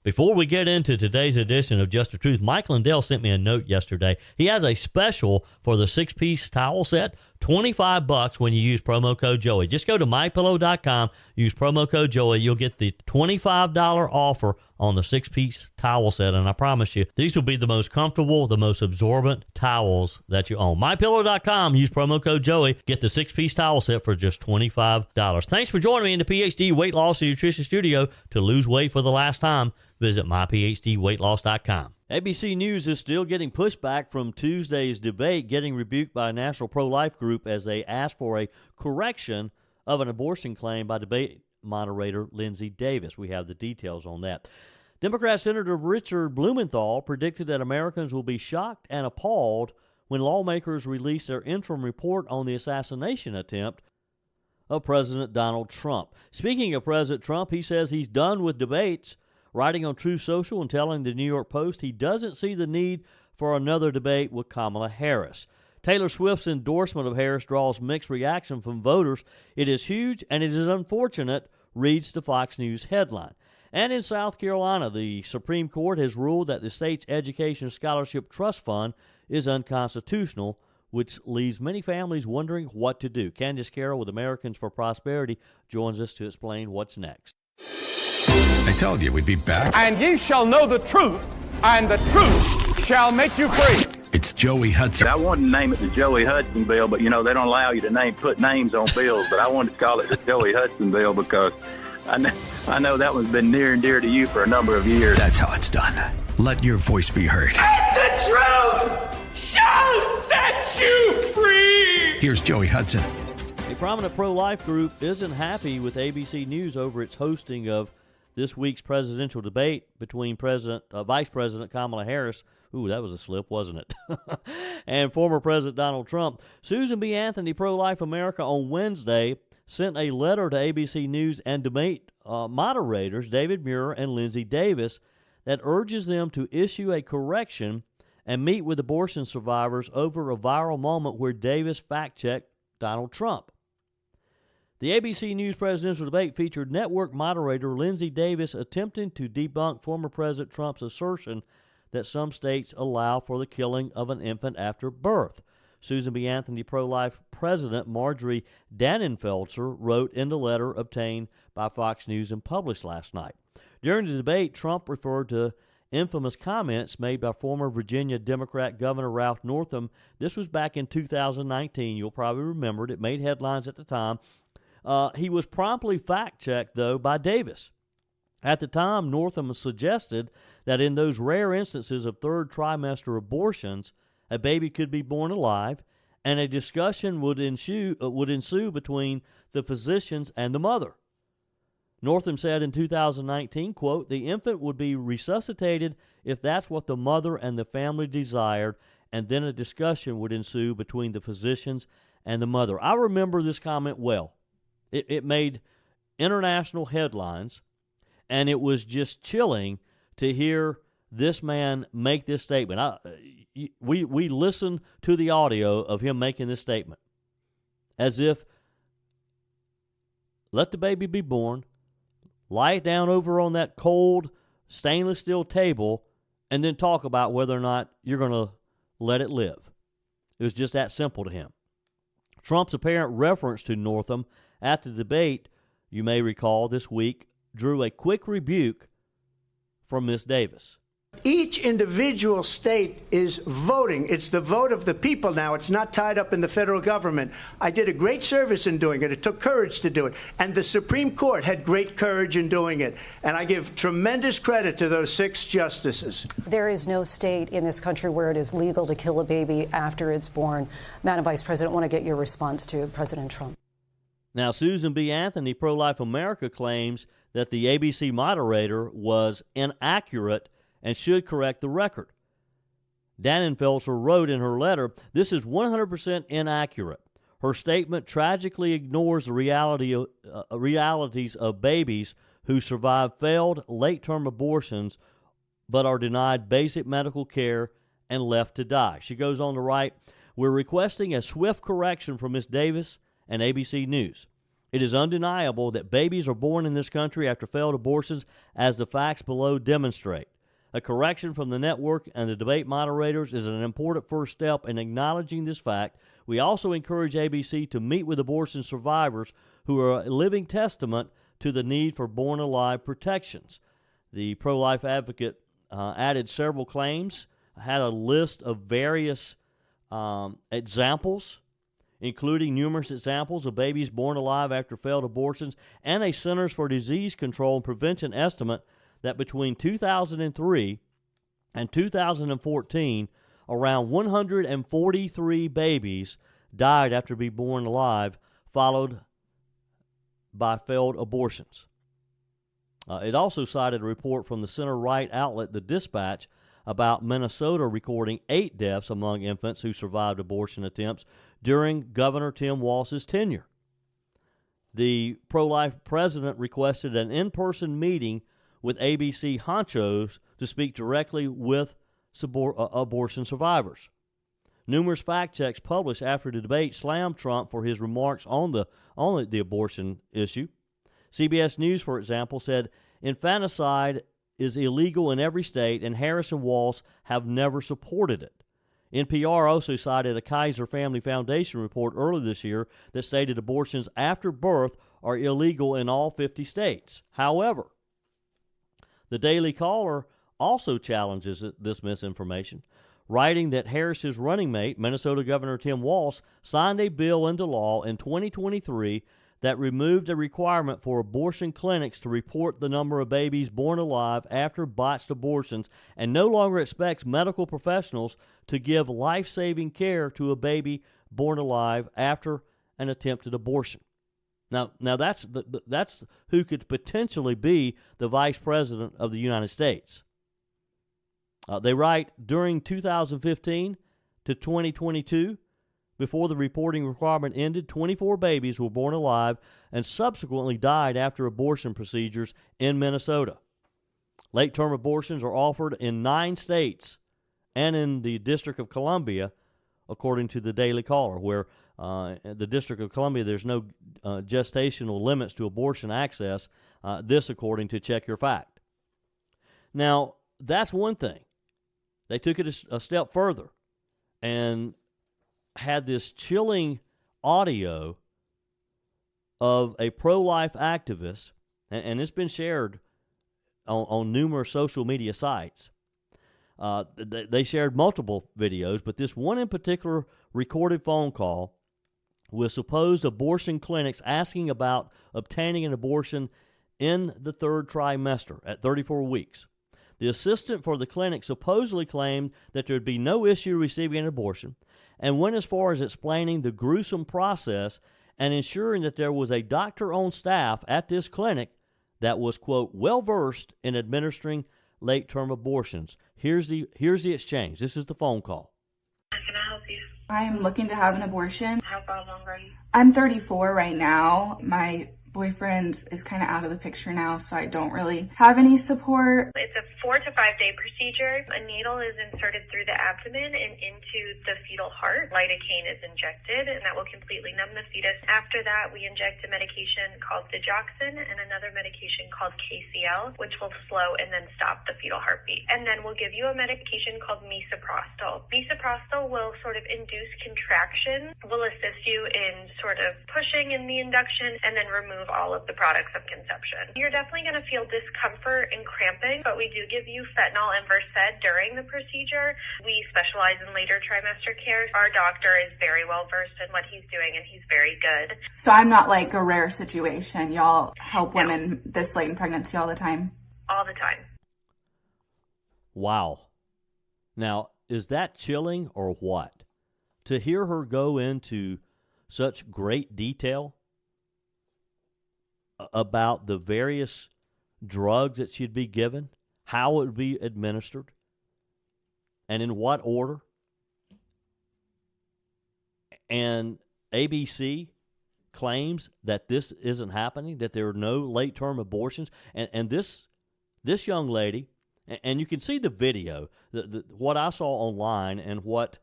Before we get into today's edition of Just the Truth, Mike Lindell sent me a note yesterday. He has a special for the 6-piece towel set, $25 when you use promo code Joey. Just go to mypillow.com, use promo code Joey. You'll get the $25 offer on the 6-piece towel set, and I promise you, these will be the most comfortable, the most absorbent towels that you own. mypillow.com, use promo code Joey. Get the 6-piece towel set for just $25. Thanks for joining me in the PhD Weight Loss and Nutrition Studio to lose weight for the last time. Visit myphdweightloss.com. ABC News is still getting pushback from Tuesday's debate, getting rebuked by a national pro-life group as they ask for a correction of an abortion claim by debate moderator Linsey Davis. We have the details on that. Democrat Senator Richard Blumenthal predicted that Americans will be shocked and appalled when lawmakers release their interim report on the assassination attempt of President Donald Trump. Speaking of President Trump, he says he's done with debates, writing on Truth Social and telling the New York Post he doesn't see the need for another debate with Kamala Harris. Taylor Swift's endorsement of Harris draws mixed reaction from voters. It is huge and it is unfortunate, reads the Fox News headline. And in South Carolina, the Supreme Court has ruled that the state's Education Scholarship Trust Fund is unconstitutional, which leaves many families wondering what to do. Candace Carroll with Americans for Prosperity joins us to explain what's next. I told you we'd be back. And ye shall know the truth, and the truth shall make you free. It's Joey Hudson. I wanted to name it the Joey Hudson bill, but, they don't allow you to put names on bills. But I wanted to call it the Joey Hudson bill because I know that one's been near and dear to you for a number of years. That's how it's done. Let your voice be heard. And the truth shall set you free. Here's Joey Hudson. A prominent pro-life group isn't happy with ABC News over its hosting of this week's presidential debate between Vice President Kamala Harris, ooh, that was a slip, wasn't it, and former President Donald Trump. Susan B. Anthony, Pro-Life America, on Wednesday sent a letter to ABC News and debate moderators David Muir and Linsey Davis that urges them to issue a correction and meet with abortion survivors over a viral moment where Davis fact-checked Donald Trump. The ABC News presidential debate featured network moderator Linsey Davis attempting to debunk former President Trump's assertion that some states allow for the killing of an infant after birth. Susan B. Anthony pro-life president Marjorie Dannenfelser wrote in the letter obtained by Fox News and published last night. During the debate, Trump referred to infamous comments made by former Virginia Democrat Governor Ralph Northam. This was back in 2019. You'll probably remember it. It made headlines at the time. He was promptly fact-checked, though, by Davis. At the time, Northam suggested that in those rare instances of third trimester abortions, a baby could be born alive, and a discussion would ensue between the physicians and the mother. Northam said in 2019, quote, "The infant would be resuscitated if that's what the mother and the family desired, and then a discussion would ensue between the physicians and the mother." I remember this comment well. It made international headlines, and it was just chilling to hear this man make this statement. We listened to the audio of him making this statement as if, let the baby be born, lie it down over on that cold stainless steel table, and then talk about whether or not you're going to let it live. It was just that simple to him. Trump's apparent reference to Northam at the debate, you may recall this week, drew a quick rebuke from Ms. Davis. Each individual state is voting. It's the vote of the people now. It's not tied up in the federal government. I did a great service in doing it. It took courage to do it. And the Supreme Court had great courage in doing it. And I give tremendous credit to those 6 justices. There is no state in this country where it is legal to kill a baby after it's born. Madam Vice President, I want to get your response to President Trump. Now, Susan B. Anthony, Pro-Life America, claims that the ABC moderator was inaccurate and should correct the record. Dannenfelser wrote in her letter, "This is 100% inaccurate. Her statement tragically ignores the realities of babies who survive failed late-term abortions but are denied basic medical care and left to die." She goes on to write, "We're requesting a swift correction from Ms. Davis and ABC News. It is undeniable that babies are born in this country after failed abortions, as the facts below demonstrate. A correction from the network and the debate moderators is an important first step in acknowledging this fact. We also encourage ABC to meet with abortion survivors who are a living testament to the need for born-alive protections. The pro-life advocate added several claims, had a list of various examples, including numerous examples of babies born alive after failed abortions, and a Centers for Disease Control and Prevention estimate that between 2003 and 2014, around 143 babies died after being born alive, followed by failed abortions. It also cited a report from the center-right outlet The Dispatch about Minnesota recording 8 deaths among infants who survived abortion attempts during Governor Tim Walz's tenure. The pro-life president requested an in-person meeting with ABC honchos to speak directly with abortion survivors. Numerous fact checks published after the debate slammed Trump for his remarks on the abortion issue. CBS News, for example, said infanticide is illegal in every state, and Harris and Walz have never supported it. NPR also cited a Kaiser Family Foundation report earlier this year that stated abortions after birth are illegal in all 50 states. However, the Daily Caller also challenges this misinformation, writing that Harris's running mate, Minnesota Governor Tim Walz, signed a bill into law in 2023 that removed a requirement for abortion clinics to report the number of babies born alive after botched abortions, and no longer expects medical professionals to give life-saving care to a baby born alive after an attempted abortion. Now that's who could potentially be the Vice President of the United States. They write, during 2015 to 2022, before the reporting requirement ended, 24 babies were born alive and subsequently died after abortion procedures in Minnesota. Late-term abortions are offered in 9 states and in the District of Columbia, according to the Daily Caller, where the District of Columbia, there's no gestational limits to abortion access, this according to Check Your Fact. Now, that's one thing. They took it a step further and had this chilling audio of a pro-life activist, and it's been shared on numerous social media sites. They shared multiple videos, but this one in particular recorded phone call with supposed abortion clinics asking about obtaining an abortion in the 3rd trimester at 34 weeks. The assistant for the clinic supposedly claimed that there would be no issue receiving an abortion, and went as far as explaining the gruesome process and ensuring that there was a doctor on staff at this clinic that was, quote, well-versed in administering late-term abortions. Here's the exchange. This is the phone call. How can I help you? I'm looking to have an abortion. How far along are you? I'm 34 right now. My boyfriend is kind of out of the picture now, so I don't really have any support. It's a 4 to 5 day procedure. A needle is inserted through the abdomen and into the fetal heart. Lidocaine is injected, and that will completely numb the fetus. After that, we inject a medication called digoxin and another medication called KCL, which will slow and then stop the fetal heartbeat. And then we'll give you a medication called misoprostol. Misoprostol will sort of induce contraction, will assist you in sort of pushing in the induction, and then remove all of the products of conception. You're definitely going to feel discomfort and cramping, but we do give you fentanyl and Versed during the procedure. We specialize in later trimester care. Our doctor is very well versed in what he's doing, and he's very good. So I'm not like a rare situation. Y'all help women this late in pregnancy all the time? All the time. Wow. Now, is that chilling or what? To hear her go into such great detail about the various drugs that she'd be given, how it would be administered, and in what order. And ABC claims that this isn't happening, that there are no late-term abortions. And this young lady, and you can see the video, what I saw online and what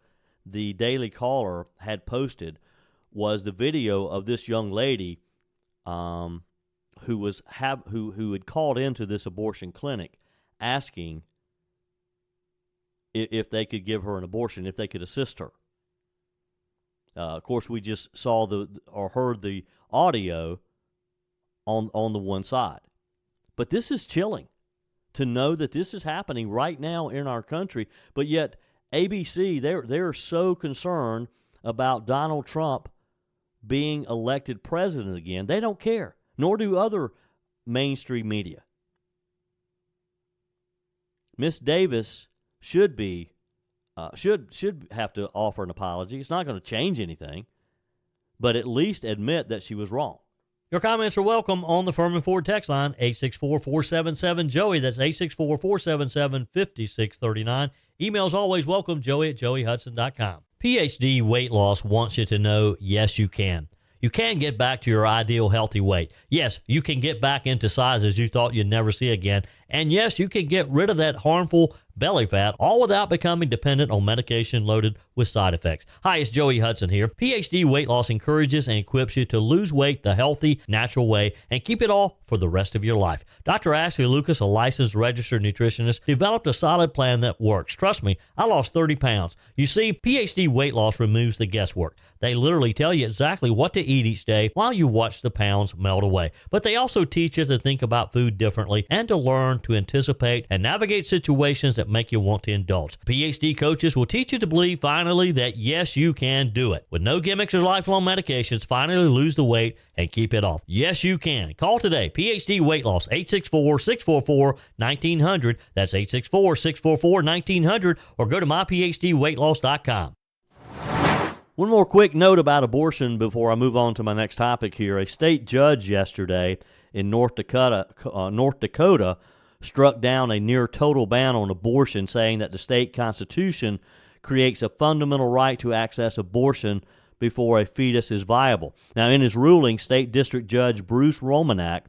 the Daily Caller had posted was the video of this young lady who had called into this abortion clinic asking if they could give her an abortion, if they could assist her. Of course, we just saw or heard the audio on the one side. But this is chilling to know that this is happening right now in our country. But yet, ABC, they're so concerned about Donald Trump being elected president again. They don't care, nor do other mainstream media. Miss Davis should have to offer an apology. It's not going to change anything, but at least admit that she was wrong. Your comments are welcome on the Furman Ford text line, 864-477-JOEY. That's 864-477-5639. Emails always welcome, joey@joeyhudson.com. PhD Weight Loss wants you to know, yes, you can. You can get back to your ideal healthy weight. Yes, you can get back into sizes you thought you'd never see again. And yes, you can get rid of that harmful belly fat, all without becoming dependent on medication loaded with side effects. Hi, it's Joey Hudson here. PhD Weight Loss encourages and equips you to lose weight the healthy, natural way and keep it all for the rest of your life. Dr. Ashley Lucas, a licensed registered nutritionist, developed a solid plan that works. Trust me, I lost 30 pounds. You see, PhD Weight Loss removes the guesswork. They literally tell you exactly what to eat each day while you watch the pounds melt away. But they also teach you to think about food differently and to learn to anticipate and navigate situations that make you want to indulge. PhD coaches will teach you to believe finally that yes, you can do it. With no gimmicks or lifelong medications, finally lose the weight and keep it off. Yes, you can. Call today. PhD Weight Loss, 864-644-1900. That's 864-644-1900, or go to myphdweightloss.com. One more quick note about abortion before I move on to my next topic here. A state judge yesterday in North Dakota struck down a near-total ban on abortion, saying that the state constitution creates a fundamental right to access abortion before a fetus is viable. Now, in his ruling, State District Judge Bruce Romanek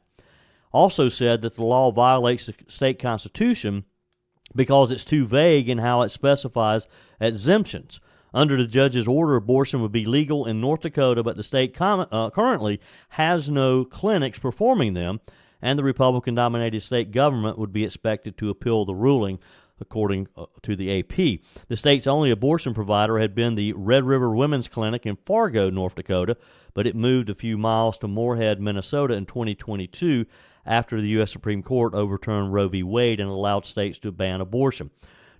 also said that the law violates the state constitution because it's too vague in how it specifies exemptions. Under the judge's order, abortion would be legal in North Dakota, but the state currently has no clinics performing them, and the Republican-dominated state government would be expected to appeal the ruling, according to the AP. The state's only abortion provider had been the Red River Women's Clinic in Fargo, North Dakota, but it moved a few miles to Moorhead, Minnesota in 2022 after the U.S. Supreme Court overturned Roe v. Wade and allowed states to ban abortion.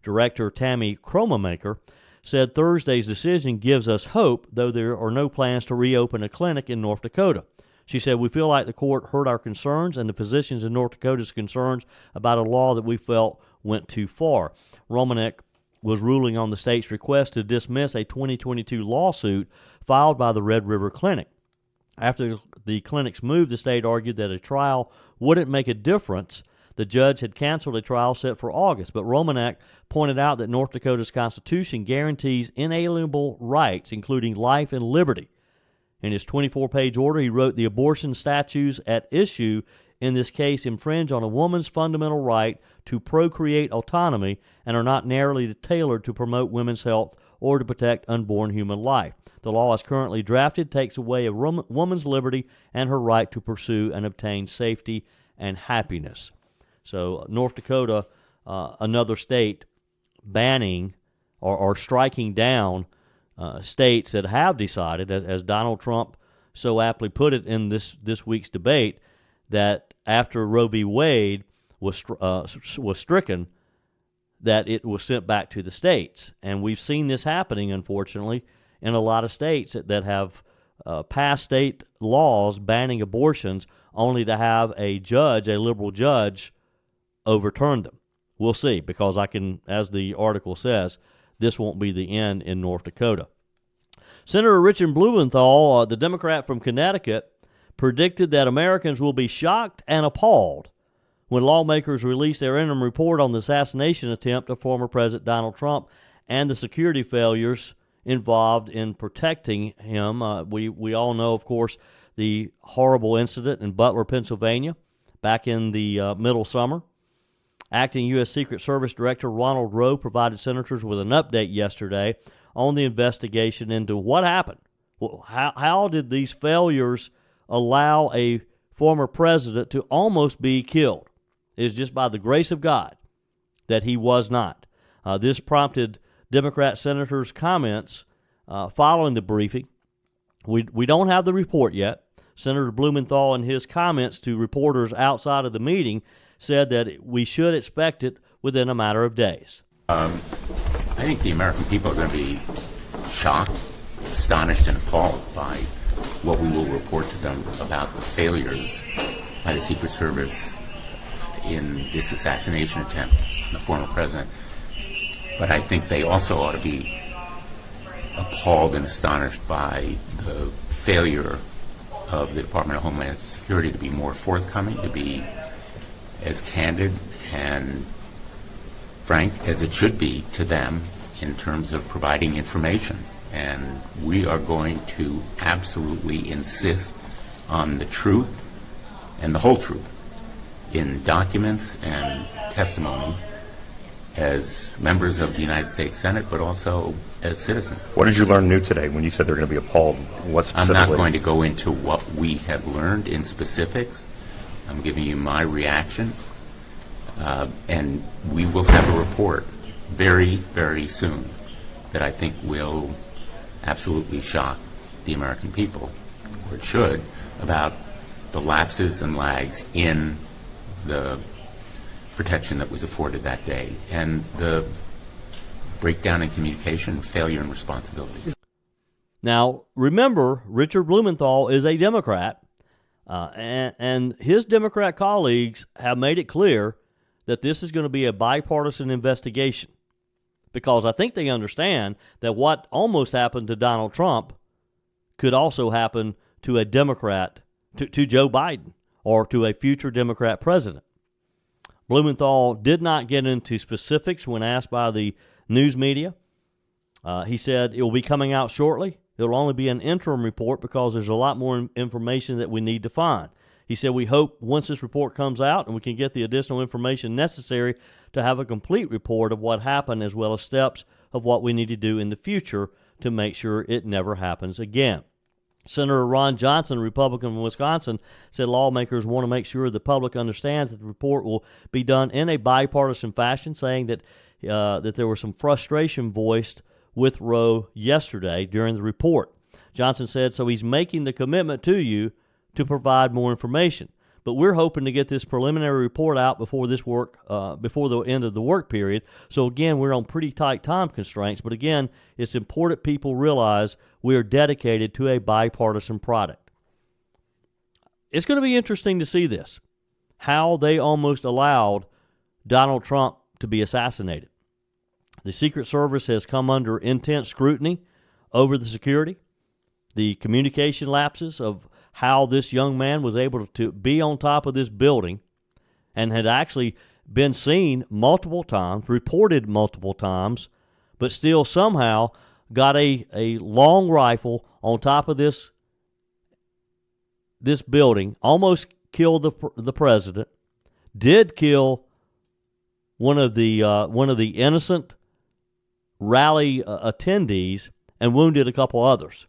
Director Tammy Kromamaker said Thursday's decision gives us hope, though there are no plans to reopen a clinic in North Dakota. She said, we feel like the court heard our concerns and the physicians in North Dakota's concerns about a law that we felt went too far. Romanek was ruling on the state's request to dismiss a 2022 lawsuit filed by the Red River Clinic. After the clinic's move, the state argued that a trial wouldn't make a difference. The judge had canceled a trial set for August, but Romanek pointed out that North Dakota's constitution guarantees inalienable rights, including life and liberty. In his 24-page order, he wrote, the abortion statutes at issue in this case infringe on a woman's fundamental right to procreate autonomy and are not narrowly tailored to promote women's health or to protect unborn human life. The law as currently drafted takes away a woman's liberty and her right to pursue and obtain safety and happiness. So North Dakota, another state, banning or striking down states that have decided, as Donald Trump so aptly put it in this week's debate, that after Roe v. Wade was stricken, that it was sent back to the states. And we've seen this happening, unfortunately, in a lot of states that have passed state laws banning abortions only to have a liberal judge, overturn them. We'll see, because as the article says, this won't be the end in North Dakota. Senator Sen Blumenthal, the Democrat from Connecticut, predicted that Americans will be shocked and appalled when lawmakers release their interim report on the assassination attempt of former President Donald Trump and the security failures involved in protecting him. We all know, of course, the horrible incident in Butler, Pennsylvania, back in the middle summer. Acting U.S. Secret Service Director Ronald Rowe provided senators with an update yesterday on the investigation into what happened. Well, how did these failures allow a former president to almost be killed. It is just by the grace of God that he was not. This prompted Democrat senators' comments following the briefing. We don't have the report yet. Senator Blumenthal, in his comments to reporters outside of the meeting, said that we should expect it within a matter of days. I think the American people are going to be shocked, astonished, and appalled by what we will report to them about the failures by the Secret Service in this assassination attempt on the former president. But I think they also ought to be appalled and astonished by the failure of the Department of Homeland Security to be more forthcoming, to be as candid and frank as it should be to them in terms of providing information. And we are going to absolutely insist on the truth and the whole truth in documents and testimony as members of the United States Senate, but also as citizens. What did you learn new today when you said they're going to be appalled? What specifically? I'm not going to go into what we have learned in specifics. I'm giving you my reaction. And we will have a report very, very soon that I think will absolutely shock the American people, or it should, about the lapses and lags in the protection that was afforded that day and the breakdown in communication, failure in responsibility. Now, remember, Richard Blumenthal is a Democrat, and his Democrat colleagues have made it clear that this is going to be a bipartisan investigation, because I think they understand that what almost happened to Donald Trump could also happen to a Democrat, to Joe Biden, or to a future Democrat president. Blumenthal did not get into specifics when asked by the news media. He said it will be coming out shortly. It will only be an interim report because there's a lot more information that we need to find. He said, we hope once this report comes out and we can get the additional information necessary to have a complete report of what happened, as well as steps of what we need to do in the future to make sure it never happens again. Senator Ron Johnson, Republican from Wisconsin, said lawmakers want to make sure the public understands that the report will be done in a bipartisan fashion, saying that that there was some frustration voiced with Roe yesterday during the report. Johnson said, so he's making the commitment to you to provide more information. But we're hoping to get this preliminary report out before before the end of the work period. So again, we're on pretty tight time constraints. But again, it's important people realize we are dedicated to a bipartisan product. It's going to be interesting to see this, how they almost allowed Donald Trump to be assassinated. The Secret Service has come under intense scrutiny over the security, the communication lapses of how this young man was able to be on top of this building and had actually been seen multiple times, reported multiple times, but still somehow got a long rifle on top of this building, almost killed the president, did kill one of the innocent rally attendees, and wounded a couple others.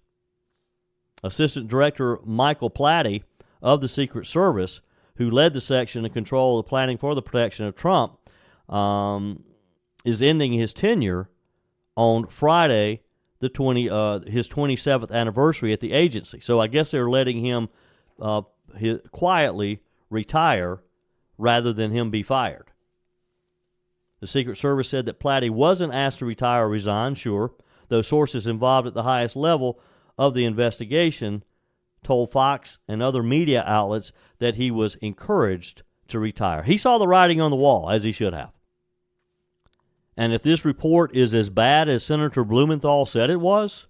Assistant Director Michael Platty of the Secret Service, who led the section in control of the planning for the protection of Trump, is ending his tenure on Friday, his 27th anniversary at the agency. So I guess they're letting him quietly retire rather than him be fired. The Secret Service said that Platty wasn't asked to retire or resign, sure, though sources involved at the highest level of the investigation told Fox and other media outlets that he was encouraged to retire. He saw the writing on the wall, as he should have. And if this report is as bad as Senator Blumenthal said it was,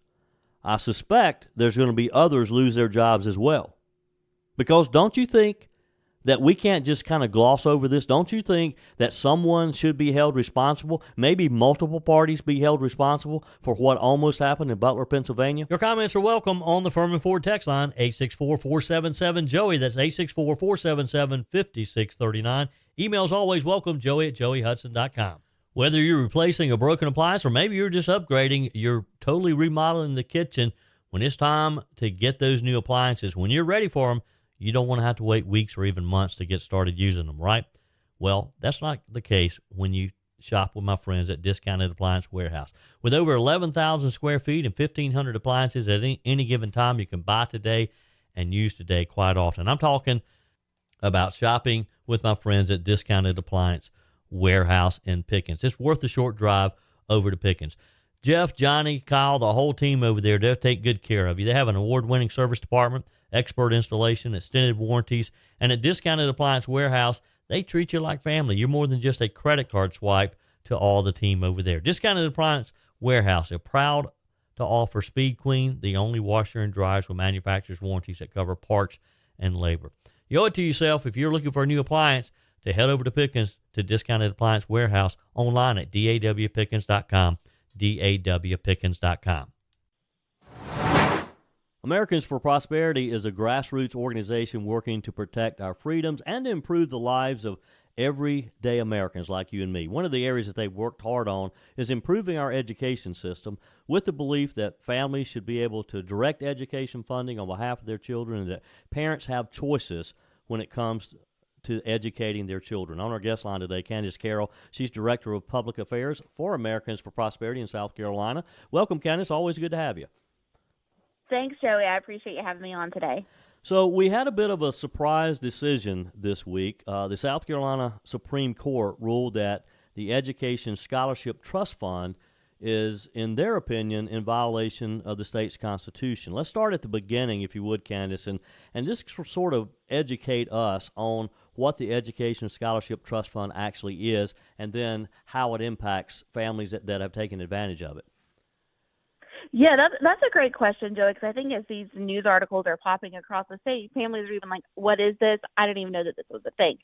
I suspect there's going to be others lose their jobs as well. Because don't you think that we can't just kind of gloss over this? Don't you think that someone should be held responsible, maybe multiple parties be held responsible for what almost happened in Butler, Pennsylvania? Your comments are welcome on the Furman Ford text line, 864-477-JOEY. That's 864-477-5639. Emails always welcome, joey@joeyhudson.com. Whether you're replacing a broken appliance or maybe you're just upgrading, you're totally remodeling the kitchen, when it's time to get those new appliances, when you're ready for them, you don't want to have to wait weeks or even months to get started using them, right? Well, that's not the case when you shop with my friends at Discounted Appliance Warehouse. With over 11,000 square feet and 1,500 appliances at any given time, you can buy today and use today quite often. I'm talking about shopping with my friends at Discounted Appliance Warehouse in Pickens. It's worth the short drive over to Pickens. Jeff, Johnny, Kyle, the whole team over there, they'll take good care of you. They have an award-winning service department, expert installation, extended warranties, and at Discounted Appliance Warehouse, they treat you like family. You're more than just a credit card swipe to all the team over there. Discounted Appliance Warehouse, they're proud to offer Speed Queen, the only washer and dryers with manufacturer's warranties that cover parts and labor. You owe it to yourself if you're looking for a new appliance to head over to Pickens to Discounted Appliance Warehouse online at dawpickens.com, dawpickens.com. Americans for Prosperity is a grassroots organization working to protect our freedoms and to improve the lives of everyday Americans like you and me. One of the areas that they've worked hard on is improving our education system with the belief that families should be able to direct education funding on behalf of their children and that parents have choices when it comes to educating their children. On our guest line today, Candace Carroll. She's Director of Public Affairs for Americans for Prosperity in South Carolina. Welcome, Candace. Always good to have you. Thanks, Joey. I appreciate you having me on today. So we had a bit of a surprise decision this week. The South Carolina Supreme Court ruled that the Education Scholarship Trust Fund is, in their opinion, in violation of the state's constitution. Let's start at the beginning, if you would, Candace, and just sort of educate us on what the Education Scholarship Trust Fund actually is and then how it impacts families that have taken advantage of it. Yeah, that's a great question, Joey, because I think as these news articles are popping across the state, families are even like, what is this? I didn't even know that this was a thing.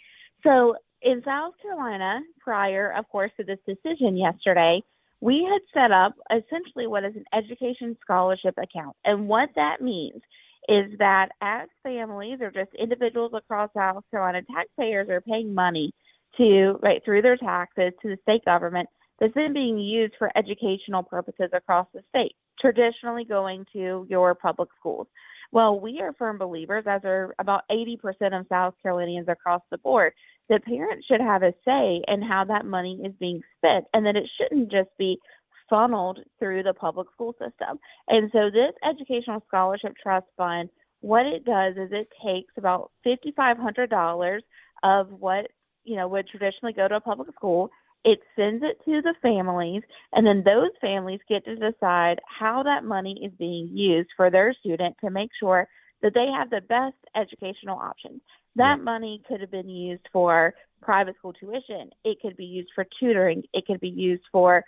So in South Carolina, prior, of course, to this decision yesterday, we had set up essentially what is an education scholarship account. And what that means is that as families or just individuals across South Carolina, taxpayers are paying money to, right, through their taxes to the state government that's then being used for educational purposes across the state, traditionally going to your public schools. Well, we are firm believers, as are about 80% of South Carolinians across the board, that parents should have a say in how that money is being spent and that it shouldn't just be funneled through the public school system. And so this Educational Scholarship Trust Fund, what it does is it takes about $5,500 of what, would traditionally go to a public school. It sends it to the families, and then those families get to decide how that money is being used for their student to make sure that they have the best educational options. That money could have been used for private school tuition. It could be used for tutoring. It could be used for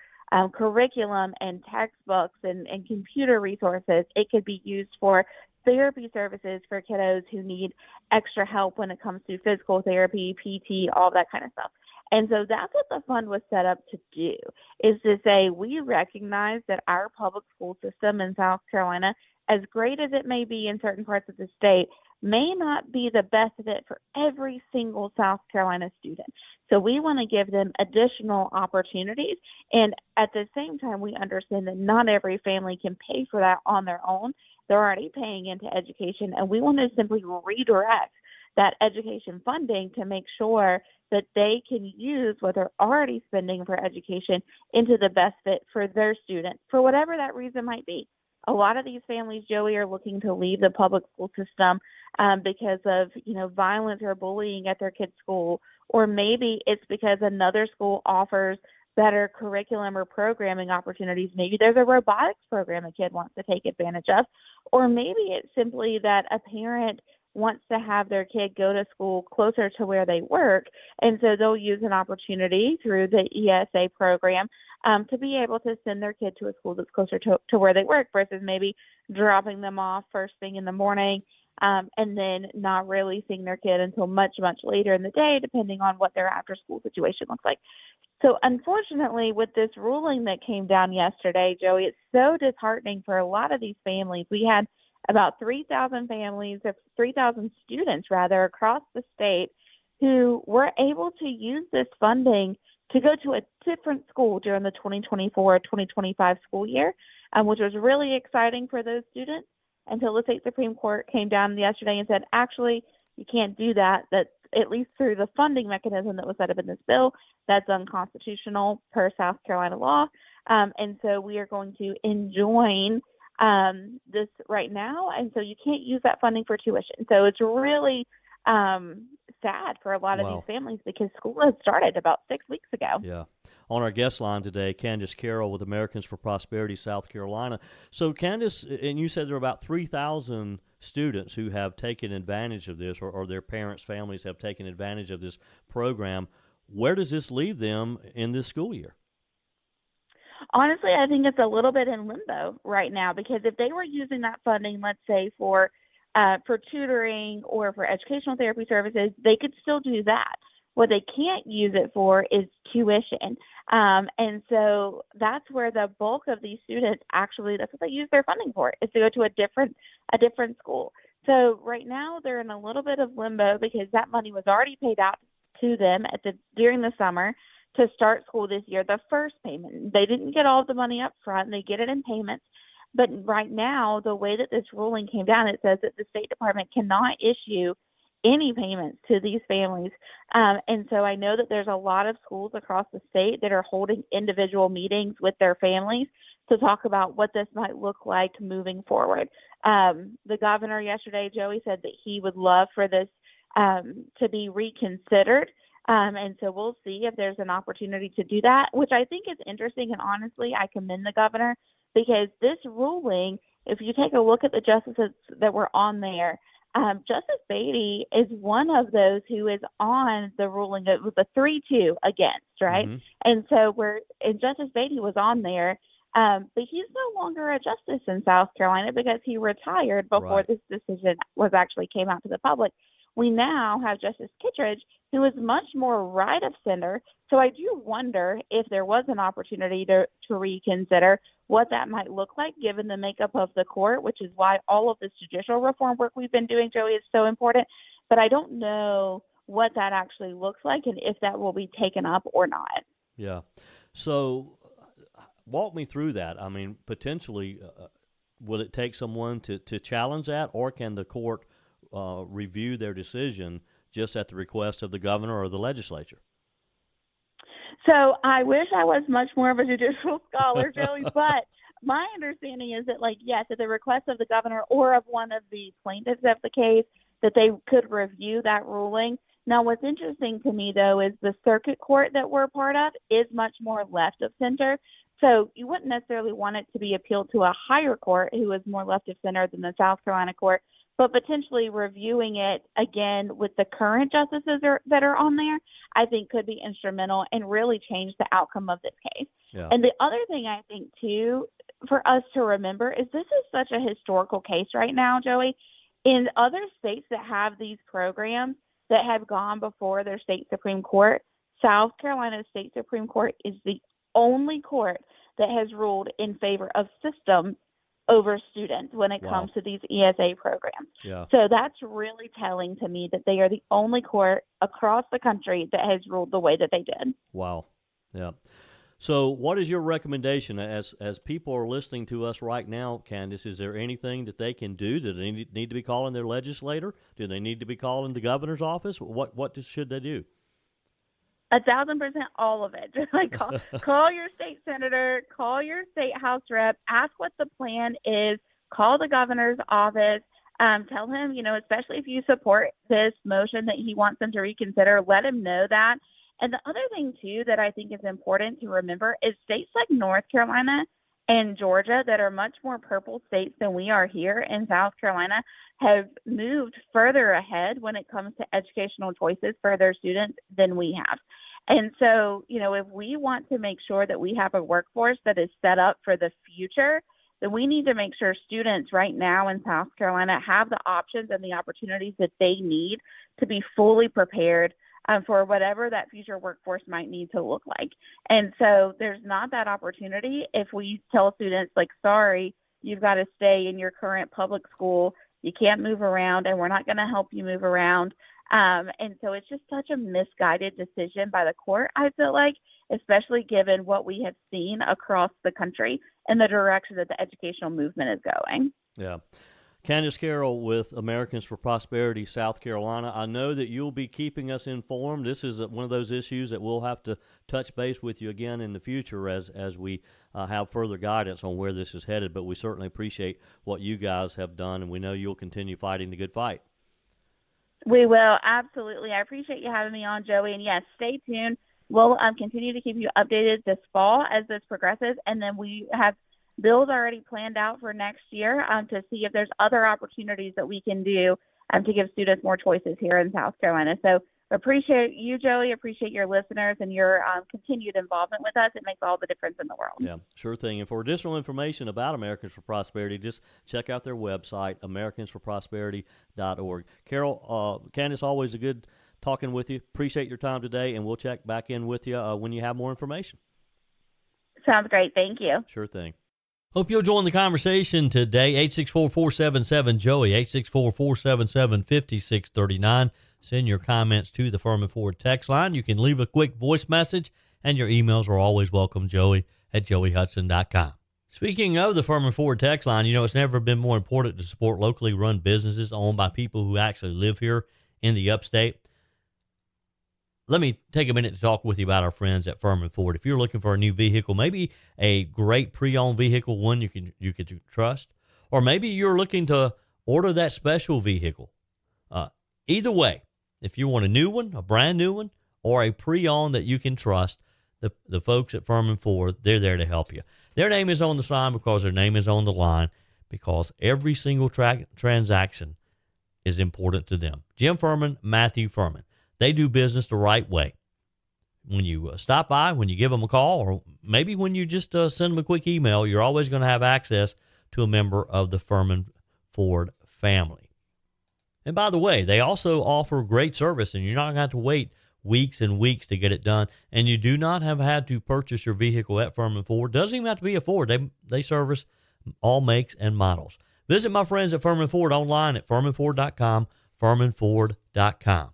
curriculum and textbooks and computer resources. It could be used for therapy services for kiddos who need extra help when it comes to physical therapy, PT, all that kind of stuff. And so that's what the fund was set up to do, is to say we recognize that our public school system in South Carolina, as great as it may be in certain parts of the state, may not be the best fit for every single South Carolina student. So we want to give them additional opportunities. And at the same time, we understand that not every family can pay for that on their own. They're already paying into education, and we want to simply redirect that education funding to make sure that they can use what they're already spending for education into the best fit for their student, for whatever that reason might be. A lot of these families, Joey, are looking to leave the public school system because of, violence or bullying at their kid's school, or maybe it's because another school offers better curriculum or programming opportunities. Maybe there's a robotics program a kid wants to take advantage of, or maybe it's simply that a parent wants to have their kid go to school closer to where they work, and so they'll use an opportunity through the ESA program to be able to send their kid to a school that's closer to where they work versus maybe dropping them off first thing in the morning and then not really seeing their kid until much, much later in the day, depending on what their after-school situation looks like. So unfortunately, with this ruling that came down yesterday, Joey, it's so disheartening for a lot of these families. We had about 3,000 families, 3,000 students rather, across the state who were able to use this funding to go to a different school during the 2024-2025 school year, which was really exciting for those students. until the state Supreme Court came down yesterday and said, actually, you can't do that. That at least through the funding mechanism that was set up in this bill, that's unconstitutional per South Carolina law. And so we are going to enjoin this right now. And so you can't use that funding for tuition. So it's really sad for a lot of these families because school has started about 6 weeks ago. Yeah. On our guest line today, Candace Carroll with Americans for Prosperity, South Carolina. So, Candace, and you said there are about 3,000 students who have taken advantage of this, or their parents' families have taken advantage of this program. Where does this leave them in this school year? Honestly, I think it's a little bit in limbo right now because if they were using that funding, let's say for tutoring or for educational therapy services, they could still do that. What they can't use it for is tuition. And so that's where the bulk of these students actually, that's what they use their funding for, is to go to a different school. So right now they're in a little bit of limbo because that money was already paid out to them during the summer to start school this year, the first payment. They didn't get all of the money up front. They get it in payments. But right now, the way that this ruling came down, it says that the State Department cannot issue any payments to these families. And so I know that there's a lot of schools across the state that are holding individual meetings with their families to talk about what this might look like moving forward. The governor yesterday, Joey, said that he would love for this to be reconsidered. And so we'll see if there's an opportunity to do that, which I think is interesting. And honestly, I commend the governor because this ruling, if you take a look at the justices that were on there, Justice Beatty is one of those who is on the ruling. It was a 3-2 against, right? Mm-hmm. And so Justice Beatty was on there, but he's no longer a justice in South Carolina because he retired before this decision actually came out to the public. We now have Justice Kittredge, who is much more right of center. So I do wonder if there was an opportunity to reconsider what that might look like given the makeup of the court, which is why all of this judicial reform work we've been doing, Joey, is so important. But I don't know what that actually looks like and if that will be taken up or not. Yeah. So walk me through that. I mean, potentially, will it take someone to challenge that, or can the court review their decision just at the request of the governor or the legislature? So I wish I was much more of a judicial scholar, Joey, but my understanding is that, yes, at the request of the governor or of one of the plaintiffs of the case, that they could review that ruling. Now, what's interesting to me, though, is the circuit court that we're part of is much more left of center. So you wouldn't necessarily want it to be appealed to a higher court who is more left of center than the South Carolina court, but potentially reviewing it again with the current justices that are on there, I think could be instrumental and really change the outcome of this case. Yeah. And the other thing I think, too, for us to remember is this is such a historical case right now, Joey. In other states that have these programs that have gone before their state Supreme Court, South Carolina State Supreme Court is the only court that has ruled in favor of system over students when it comes to these ESA programs. Yeah. So that's really telling to me that they are the only court across the country that has ruled the way that they did. Wow. Yeah. So what is your recommendation as people are listening to us right now, Candace? Is there anything that they can do? Do they need to be calling their legislator? Do they need to be calling the governor's office? What should they do? 1,000% all of it. Just call your state senator, call your state house rep, ask what the plan is, call the governor's office, tell him, especially if you support this motion that he wants them to reconsider, let him know that. And the other thing, too, that I think is important to remember is states like North Carolina and Georgia that are much more purple states than we are here in South Carolina have moved further ahead when it comes to educational choices for their students than we have. And so, if we want to make sure that we have a workforce that is set up for the future, then we need to make sure students right now in South Carolina have the options and the opportunities that they need to be fully prepared for whatever that future workforce might need to look like. And so there's not that opportunity if we tell students, sorry, you've got to stay in your current public school. You can't move around, and we're not going to help you move around. And so it's just such a misguided decision by the court, I feel like, especially given what we have seen across the country and the direction that the educational movement is going. Yeah. Candace Carroll with Americans for Prosperity, South Carolina. I know that you'll be keeping us informed. This is one of those issues that we'll have to touch base with you again in the future as we have further guidance on where this is headed. But we certainly appreciate what you guys have done, and we know you'll continue fighting the good fight. We will, absolutely. I appreciate you having me on, Joey. And yes, stay tuned. We'll continue to keep you updated this fall as this progresses, and then we have bills already planned out for next year to see if there's other opportunities that we can do to give students more choices here in South Carolina. So appreciate you, Joey. Appreciate your listeners and your continued involvement with us. It makes all the difference in the world. Yeah, sure thing. And for additional information about Americans for Prosperity, just check out their website, americansforprosperity.org. Carol, Candace, always a good talking with you. Appreciate your time today, and we'll check back in with you when you have more information. Sounds great. Thank you. Sure thing. Hope you'll join the conversation today. 864-477-JOEY, 864-477-5639. Send your comments to the Furman Ford text line. You can leave a quick voice message, and your emails are always welcome, joey@joeyhudson.com. Speaking of the Furman Ford text line, it's never been more important to support locally run businesses owned by people who actually live here in the upstate. Let me take a minute to talk with you about our friends at Furman Ford. If you're looking for a new vehicle, maybe a great pre-owned vehicle, one you could trust, or maybe you're looking to order that special vehicle. Either way, if you want a new one, a brand new one, or a pre-owned that you can trust, the folks at Furman Ford, they're there to help you. Their name is on the sign because their name is on the line, because every single transaction is important to them. Jim Furman, Matthew Furman. They do business the right way. When you stop by, when you give them a call, or maybe when you just send them a quick email, you're always going to have access to a member of the Furman Ford family. And by the way, they also offer great service, and you're not going to have to wait weeks and weeks to get it done. And you do not have had to purchase your vehicle at Furman Ford. Doesn't even have to be a Ford. They service all makes and models. Visit my friends at Furman Ford online at furmanford.com, furmanford.com.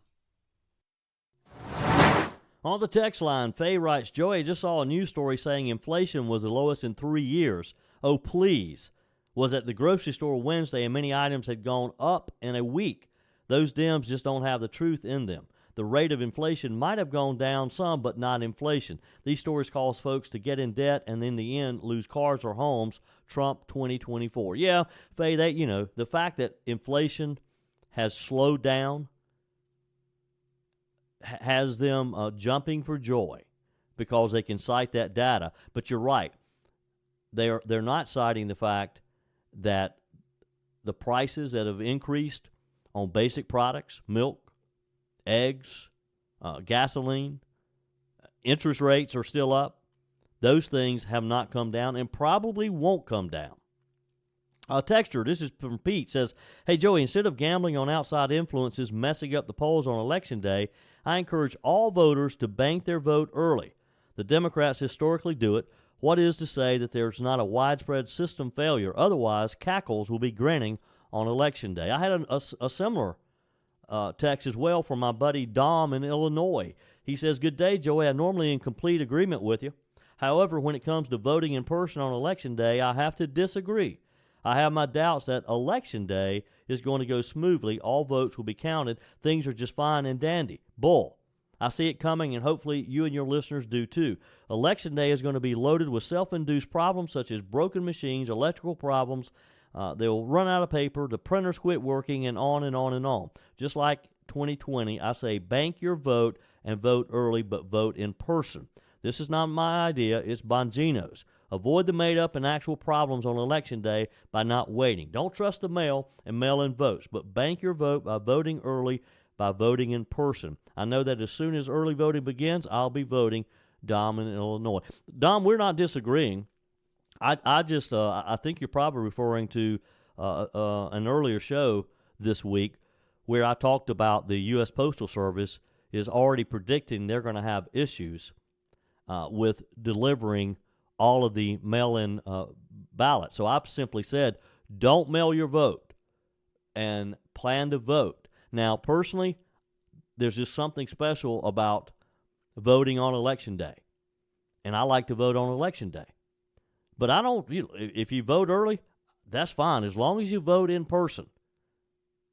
On the text line, Faye writes, Joey, just saw a news story saying inflation was the lowest in 3 years. Oh, please. Was at the grocery store Wednesday, and many items had gone up in a week. Those Dems just don't have the truth in them. The rate of inflation might have gone down some, but not inflation. These stories cause folks to get in debt and in the end lose cars or homes. Trump 2024. Yeah, Faye, the fact that inflation has slowed down has them jumping for joy because they can cite that data. But you're right. They're not citing the fact that the prices that have increased on basic products, milk, eggs, gasoline, interest rates are still up. Those things have not come down and probably won't come down. Texture, this is from Pete, says, hey, Joey, instead of gambling on outside influences messing up the polls on Election Day, I encourage all voters to bank their vote early. The Democrats historically do it. What is to say that there's not a widespread system failure? Otherwise, cackles will be grinning on Election Day. I had a similar text as well from my buddy Dom in Illinois. He says, good day, Joey. I'm normally in complete agreement with you. However, when it comes to voting in person on Election Day, I have to disagree. I have my doubts that Election Day is going to go smoothly. All votes will be counted. Things are just fine and dandy. Bull. I see it coming, and hopefully you and your listeners do too. Election Day is going to be loaded with self-induced problems such as broken machines, electrical problems. They'll run out of paper, the printers quit working, and on and on and on. Just like 2020, I say bank your vote and vote early, but vote in person. This is not my idea. It's Bongino's. Avoid the made-up and actual problems on Election Day by not waiting. Don't trust the mail and mail-in votes, but bank your vote by voting early, by voting in person. I know that as soon as early voting begins, I'll be voting. Dom in Illinois. Dom, we're not disagreeing. I think you're probably referring to an earlier show this week where I talked about the U.S. Postal Service is already predicting they're going to have issues with delivering all of the mail-in ballots. So I simply said, don't mail your vote and plan to vote. Now, personally, there's just something special about voting on Election Day. And I like to vote on Election Day. But I don't, if you vote early, that's fine as long as you vote in person.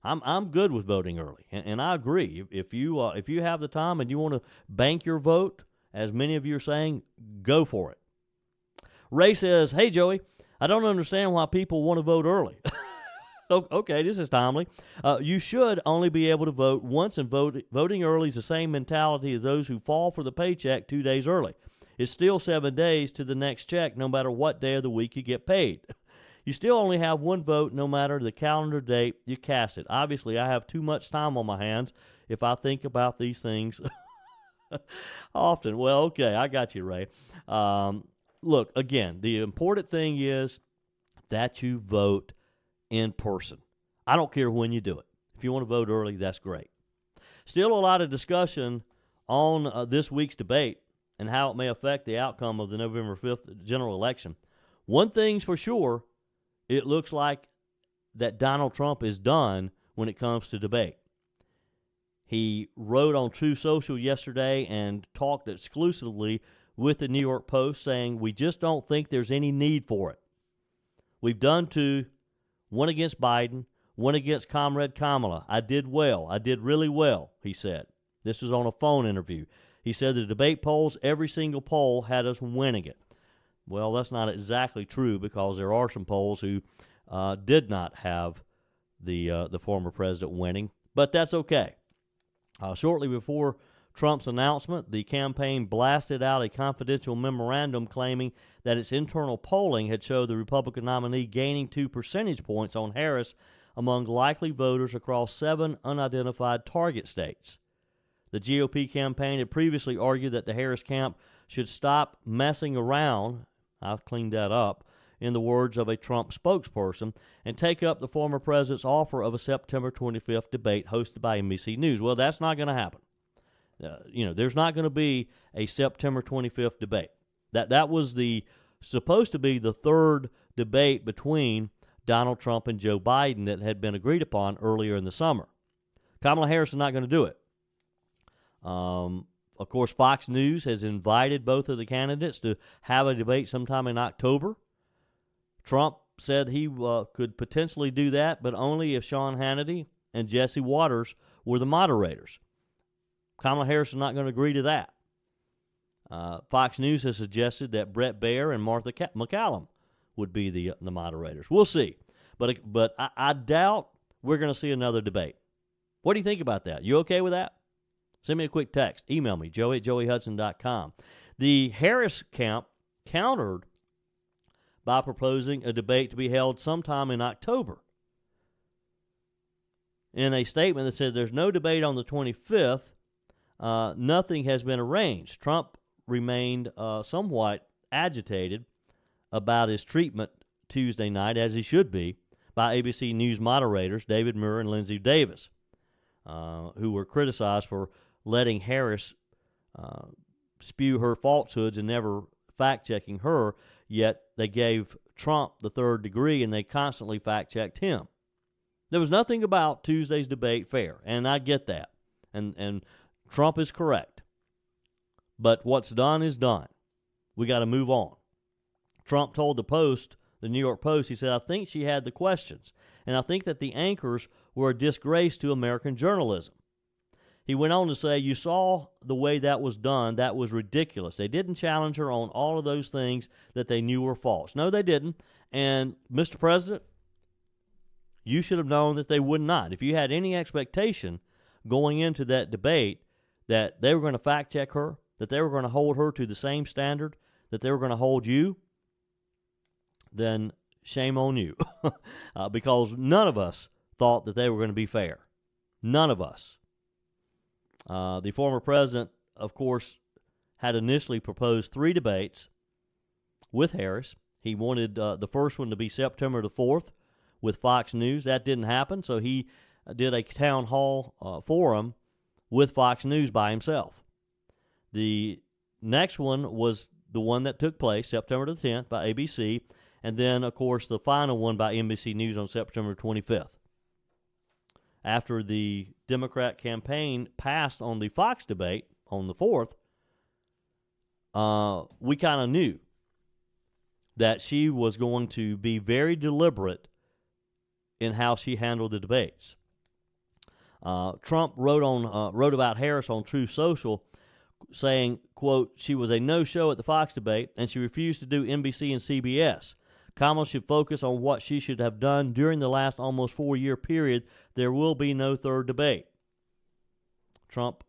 I'm good with voting early, and I agree. If you have the time and you want to bank your vote, as many of you are saying, go for it. Ray says, "Hey Joey, I don't understand why people want to vote early." Okay, this is timely. You should only be able to vote once, and voting early is the same mentality as those who fall for the paycheck 2 days early. It's still 7 days to the next check, no matter what day of the week you get paid. You still only have one vote, no matter the calendar date you cast it. Obviously, I have too much time on my hands if I think about these things often. Well, okay, I got you, Ray. Look, again, the important thing is that you vote in person. I don't care when you do it. If you want to vote early, that's great. Still a lot of discussion on this week's debate and how it may affect the outcome of the November 5th general election. One thing's for sure, it looks like that Donald Trump is done when it comes to debate. He wrote on Truth Social yesterday and talked exclusively with the New York Post, saying, "We just don't think there's any need for it. We've done two, one against Biden, one against Comrade Kamala. I did well. I did really well," he said. This was on a phone interview. He said the debate polls, every single poll had us winning it. Well, that's not exactly true, because there are some polls who did not have the former president winning, but that's okay. Shortly before Trump's announcement, the campaign blasted out a confidential memorandum claiming that its internal polling had showed the Republican nominee gaining 2 percentage points on Harris among likely voters across 7 unidentified target states. The GOP campaign had previously argued that the Harris camp should stop messing around, I've cleaned that up, in the words of a Trump spokesperson, and take up the former president's offer of a September 25th debate hosted by NBC News. Well, that's not going to happen. There's not going to be a September 25th debate. That was supposed to be the third debate between Donald Trump and Joe Biden that had been agreed upon earlier in the summer. Kamala Harris is not going to do it. Of course, Fox News has invited both of the candidates to have a debate sometime in October. Trump said he could potentially do that, but only if Sean Hannity and Jesse Waters were the moderators. Kamala Harris is not going to agree to that. Fox News has suggested that Brett Baier and Martha McCallum would be the moderators. We'll see. But I doubt we're going to see another debate. What do you think about that? You okay with that? Send me a quick text. Email me, joey@joeyhudson.com. The Harris camp countered by proposing a debate to be held sometime in October. In a statement that says there's no debate on the 25th, nothing has been arranged. Trump remained somewhat agitated about his treatment Tuesday night, as he should be, by ABC News moderators David Muir and Linsey Davis, who were criticized for letting Harris spew her falsehoods and never fact-checking her, yet they gave Trump the third degree and they constantly fact-checked him. There was nothing about Tuesday's debate fair, and I get that, and Trump is correct. But what's done is done. We got to move on. Trump told the New York Post, he said, "I think she had the questions, and I think that the anchors were a disgrace to American journalism." He went on to say, "You saw the way that was done. That was ridiculous. They didn't challenge her on all of those things that they knew were false." No, they didn't. And, Mr. President, you should have known that they would not. If you had any expectation going into that debate that they were going to fact-check her, that they were going to hold her to the same standard that they were going to hold you, then shame on you. Because none of us thought that they were going to be fair. None of us. The former president, of course, had initially proposed 3 debates with Harris. He wanted the first one to be September the 4th with Fox News. That didn't happen, so he did a town hall forum with Fox News by himself. The next one was the one that took place September the 10th by ABC, and then, of course, the final one by NBC News on September 25th. After the Democrat campaign passed on the Fox debate on the 4th, we kind of knew that she was going to be very deliberate in how she handled the debates. Trump wrote about Harris on Truth Social, saying, quote, she was a no-show at the Fox debate, and she refused to do NBC and CBS. Kamala should focus on what she should have done during the last almost 4-year period. There will be no third debate. Trump,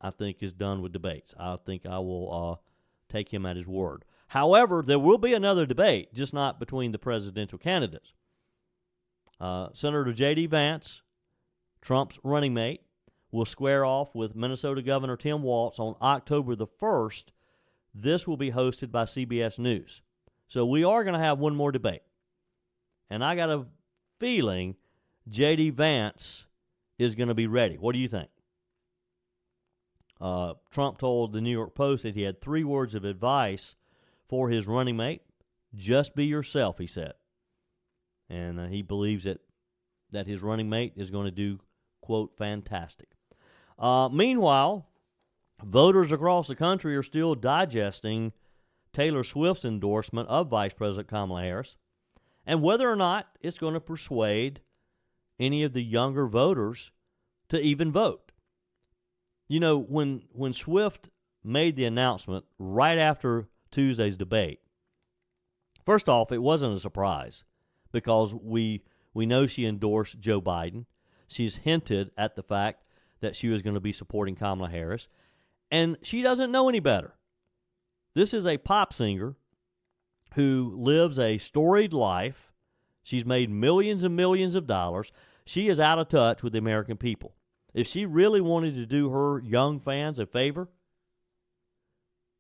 I think, is done with debates. I think I will take him at his word. However, there will be another debate, just not between the presidential candidates. Senator J.D. Vance, Trump's running mate, will square off with Minnesota Governor Tim Walz on October the 1st. This will be hosted by CBS News. So we are going to have one more debate. And I got a feeling J.D. Vance is going to be ready. What do you think? Trump told the New York Post that he had 3 words of advice for his running mate. Just be yourself, he said. And he believes that his running mate is going to do, quote, fantastic. Meanwhile, voters across the country are still digesting Taylor Swift's endorsement of Vice President Kamala Harris and whether or not it's going to persuade any of the younger voters to even vote. You know, when Swift made the announcement right after Tuesday's debate, first off, it wasn't a surprise because we know she endorsed Joe Biden. She's hinted at the fact that she was going to be supporting Kamala Harris, and she doesn't know any better. This is a pop singer who lives a storied life. She's made millions and millions of dollars. She is out of touch with the American people. If she really wanted to do her young fans a favor,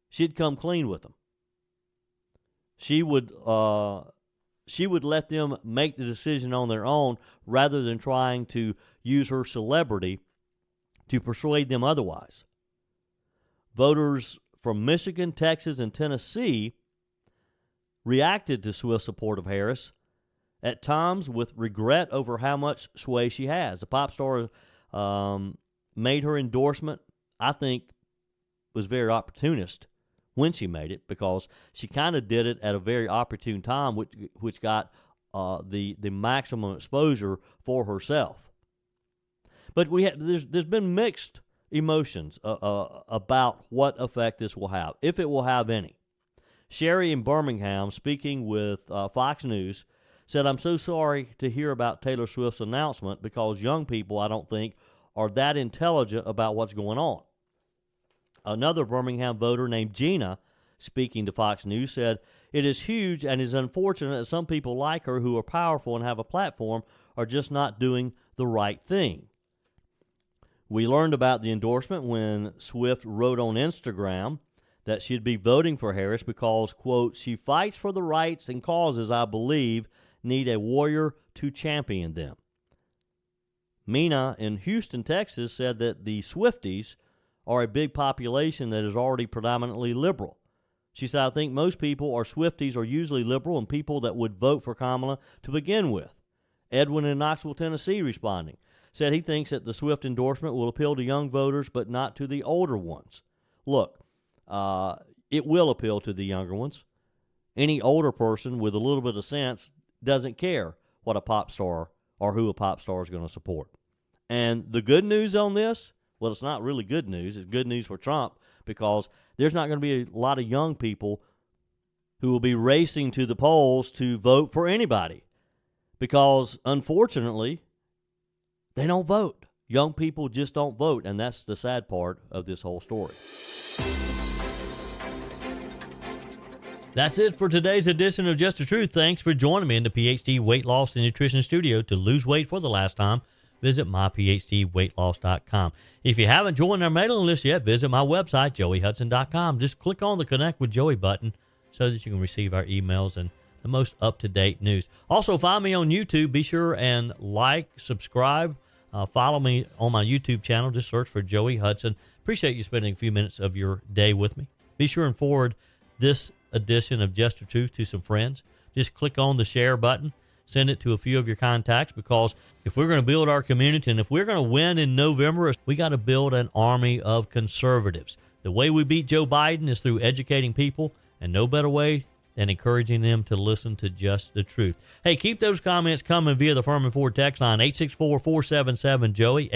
she'd come clean with them. She would let them make the decision on their own rather than trying to use her celebrity to persuade them otherwise. Voters from Michigan, Texas, and Tennessee reacted to Swift's support of Harris, at times with regret over how much sway she has. The pop star made her endorsement, I think, was very opportunist when she made it because she kind of did it at a very opportune time, which got the maximum exposure for herself. But there's been mixed emotions about what effect this will have, if it will have any. Sherry in Birmingham, speaking with Fox News, said, I'm so sorry to hear about Taylor Swift's announcement because young people, I don't think, are that intelligent about what's going on. Another Birmingham voter named Gina, speaking to Fox News, said, it is huge and is unfortunate that some people like her who are powerful and have a platform are just not doing the right thing. We learned about the endorsement when Swift wrote on Instagram that she'd be voting for Harris because, quote, she fights for the rights and causes I believe need a warrior to champion them. Mina in Houston, Texas, said that the Swifties are a big population that is already predominantly liberal. She said, I think most people or Swifties are usually liberal and people that would vote for Kamala to begin with. Edwin in Knoxville, Tennessee, responding, said he thinks that the Swift endorsement will appeal to young voters but not to the older ones. Look, it will appeal to the younger ones. Any older person with a little bit of sense doesn't care what a pop star or who a pop star is going to support. And the good news on this, well, it's not really good news. It's good news for Trump because there's not going to be a lot of young people who will be racing to the polls to vote for anybody because, unfortunately, they don't vote. Young people just don't vote, and that's the sad part of this whole story. That's it for today's edition of Just the Truth. Thanks for joining me in the PhD Weight Loss and Nutrition Studio. To lose weight for the last time, visit myphdweightloss.com. If you haven't joined our mailing list yet, visit my website, joeyhudson.com. Just click on the Connect with Joey button so that you can receive our emails and the most up-to-date news. Also, find me on YouTube. Be sure and like, subscribe, follow me on my YouTube channel. Just search for Joey Hudson. Appreciate you spending a few minutes of your day with me. Be sure and forward this edition of Just the Truth to some friends. Just click on the share button. Send it to a few of your contacts because if we're going to build our community and if we're going to win in November, we got to build an army of conservatives. The way we beat Joe Biden is through educating people, and no better way and encouraging them to listen to just the truth. Hey, keep those comments coming via the Furman Ford text line, 864-477-JOEY,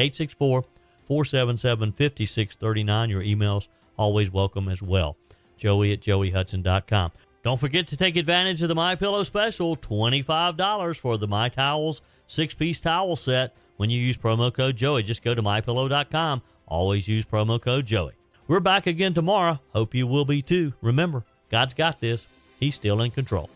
864-477-5639. Your emails always welcome as well. Joey@joeyhudson.com. Don't forget to take advantage of the MyPillow special, $25 for the My Towels 6-piece towel set when you use promo code Joey. Just go to MyPillow.com. Always use promo code Joey. We're back again tomorrow. Hope you will be too. Remember, God's got this. He's still in control.